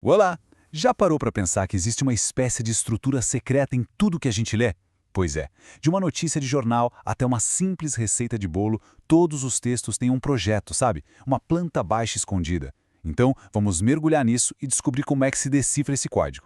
Olá! Já parou para pensar que existe uma espécie de estrutura secreta em tudo que a gente lê? Pois é, de uma notícia de jornal até uma simples receita de bolo, todos os textos têm um projeto, sabe? Uma planta baixa escondida. Então, vamos mergulhar nisso e descobrir como é que se decifra esse código.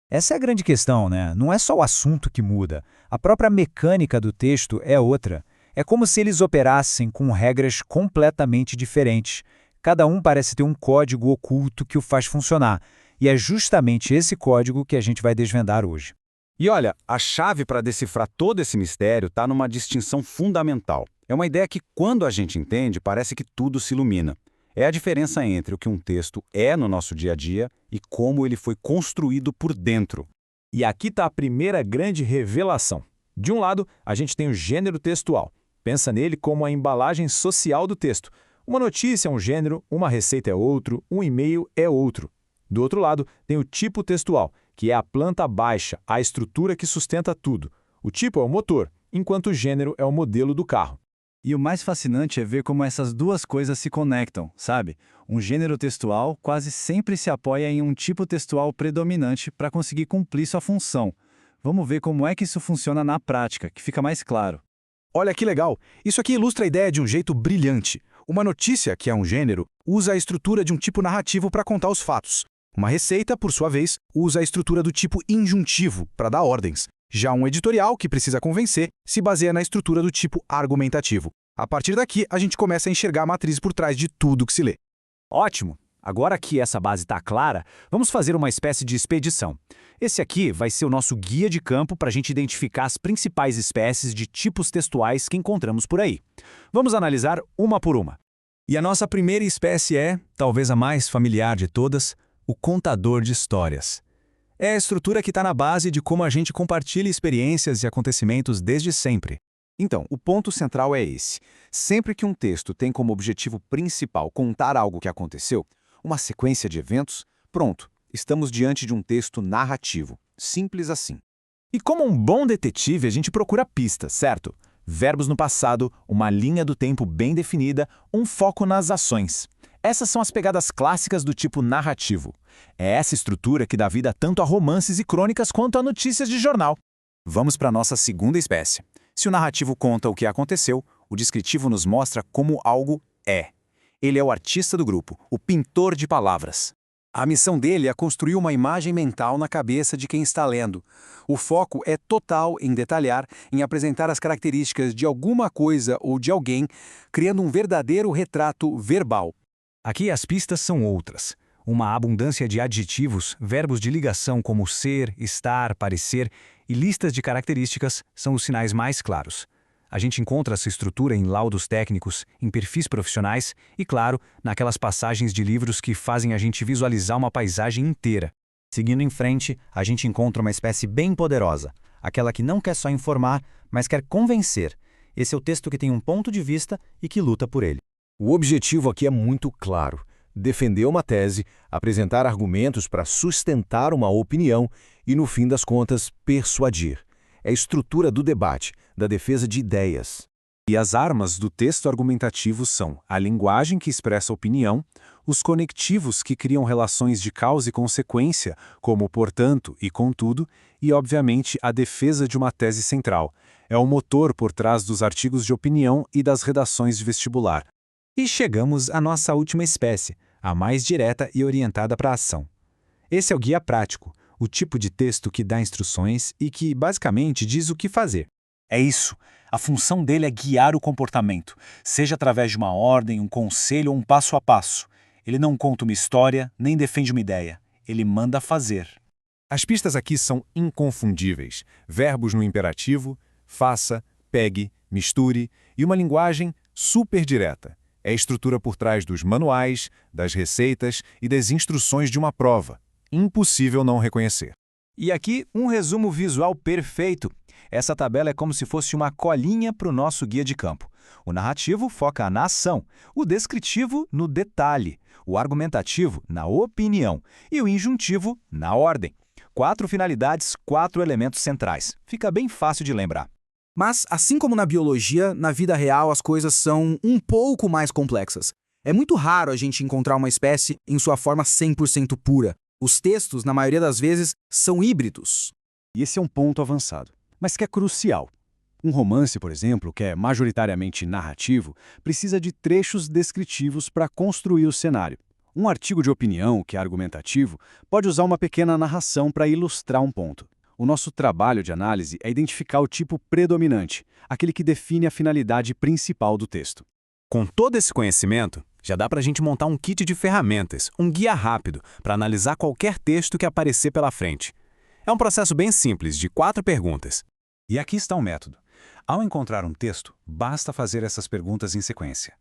Essa é a grande questão, né? Não é só o assunto que muda. A própria mecânica do texto é outra. É como se eles operassem com regras completamente diferentes. Cada um parece ter um código oculto que o faz funcionar. E é justamente esse código que a gente vai desvendar hoje. E olha, a chave para decifrar todo esse mistério está numa distinção fundamental. É uma ideia que, quando a gente entende, parece que tudo se ilumina. É a diferença entre o que um texto é no nosso dia a dia e como ele foi construído por dentro. E aqui está a primeira grande revelação. De um lado, a gente tem o gênero textual. Pensa nele como a embalagem social do texto. Uma notícia é um gênero, uma receita é outro, um e-mail é outro. Do outro lado, tem o tipo textual, que é a planta baixa, a estrutura que sustenta tudo. O tipo é o motor, enquanto o gênero é o modelo do carro. E o mais fascinante é ver como essas duas coisas se conectam, sabe? Um gênero textual quase sempre se apoia em um tipo textual predominante para conseguir cumprir sua função. Vamos ver como é que isso funciona na prática, que fica mais claro. Olha que legal! Isso aqui ilustra a ideia de um jeito brilhante. Uma notícia, que é um gênero, usa a estrutura de um tipo narrativo para contar os fatos. Uma receita, por sua vez, usa a estrutura do tipo injuntivo para dar ordens. Já um editorial, que precisa convencer, se baseia na estrutura do tipo argumentativo. A partir daqui, a gente começa a enxergar a matriz por trás de tudo que se lê. Ótimo! Agora que essa base está clara, vamos fazer uma espécie de expedição. Esse aqui vai ser o nosso guia de campo para a gente identificar as principais espécies de tipos textuais que encontramos por aí. Vamos analisar uma por uma. E a nossa primeira espécie é, talvez a mais familiar de todas, o contador de histórias. É a estrutura que está na base de como a gente compartilha experiências e acontecimentos desde sempre. Então, o ponto central é esse. Sempre que um texto tem como objetivo principal contar algo que aconteceu, uma sequência de eventos, pronto, estamos diante de um texto narrativo. Simples assim. E como um bom detetive, a gente procura pistas, certo? Verbos no passado, uma linha do tempo bem definida, um foco nas ações. Essas são as pegadas clássicas do tipo narrativo. É essa estrutura que dá vida tanto a romances e crônicas quanto a notícias de jornal. Vamos para a nossa segunda espécie. Se o narrativo conta o que aconteceu, o descritivo nos mostra como algo é. Ele é o artista do grupo, o pintor de palavras. A missão dele é construir uma imagem mental na cabeça de quem está lendo. O foco é total em detalhar, em apresentar as características de alguma coisa ou de alguém, criando um verdadeiro retrato verbal. Aqui as pistas são outras. Uma abundância de adjetivos, verbos de ligação como ser, estar, parecer e listas de características são os sinais mais claros. A gente encontra essa estrutura em laudos técnicos, em perfis profissionais e, claro, naquelas passagens de livros que fazem a gente visualizar uma paisagem inteira. Seguindo em frente, a gente encontra uma espécie bem poderosa, aquela que não quer só informar, mas quer convencer. Esse é o texto que tem um ponto de vista e que luta por ele. O objetivo aqui é muito claro: defender uma tese, apresentar argumentos para sustentar uma opinião e, no fim das contas, persuadir. É a estrutura do debate, da defesa de ideias. E as armas do texto argumentativo são a linguagem que expressa opinião, os conectivos que criam relações de causa e consequência, como portanto e contudo, e, obviamente, a defesa de uma tese central. É o motor por trás dos artigos de opinião e das redações de vestibular. E chegamos à nossa última espécie, a mais direta e orientada para a ação. Esse é o guia prático, o tipo de texto que dá instruções e que, basicamente, diz o que fazer. É isso. A função dele é guiar o comportamento, seja através de uma ordem, um conselho ou um passo a passo. Ele não conta uma história, nem defende uma ideia. Ele manda fazer. As pistas aqui são inconfundíveis. Verbos no imperativo, faça, pegue, misture e uma linguagem super direta. É a estrutura por trás dos manuais, das receitas e das instruções de uma prova. Impossível não reconhecer. E aqui um resumo visual perfeito. Essa tabela é como se fosse uma colinha para o nosso guia de campo. O narrativo foca na ação, o descritivo no detalhe, o argumentativo na opinião e o injuntivo na ordem. 4 finalidades, 4 elementos centrais. Fica bem fácil de lembrar. Mas, assim como na biologia, na vida real as coisas são um pouco mais complexas. É muito raro a gente encontrar uma espécie em sua forma 100% pura. Os textos, na maioria das vezes, são híbridos. E esse é um ponto avançado, mas que é crucial. Um romance, por exemplo, que é majoritariamente narrativo, precisa de trechos descritivos para construir o cenário. Um artigo de opinião, que é argumentativo, pode usar uma pequena narração para ilustrar um ponto. O nosso trabalho de análise é identificar o tipo predominante, aquele que define a finalidade principal do texto. Com todo esse conhecimento, já dá para a gente montar um kit de ferramentas, um guia rápido, para analisar qualquer texto que aparecer pela frente. É um processo bem simples, de 4 perguntas. E aqui está o método. Ao encontrar um texto, basta fazer essas perguntas em sequência.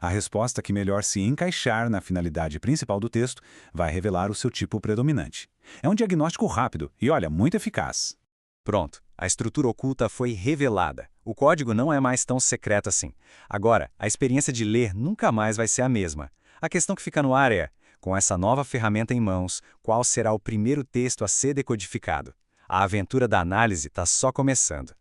A resposta que melhor se encaixar na finalidade principal do texto vai revelar o seu tipo predominante. É um diagnóstico rápido e, olha, muito eficaz. Pronto, a estrutura oculta foi revelada. O código não é mais tão secreto assim. Agora, a experiência de ler nunca mais vai ser a mesma. A questão que fica no ar é, com essa nova ferramenta em mãos, qual será o primeiro texto a ser decodificado? A aventura da análise está só começando.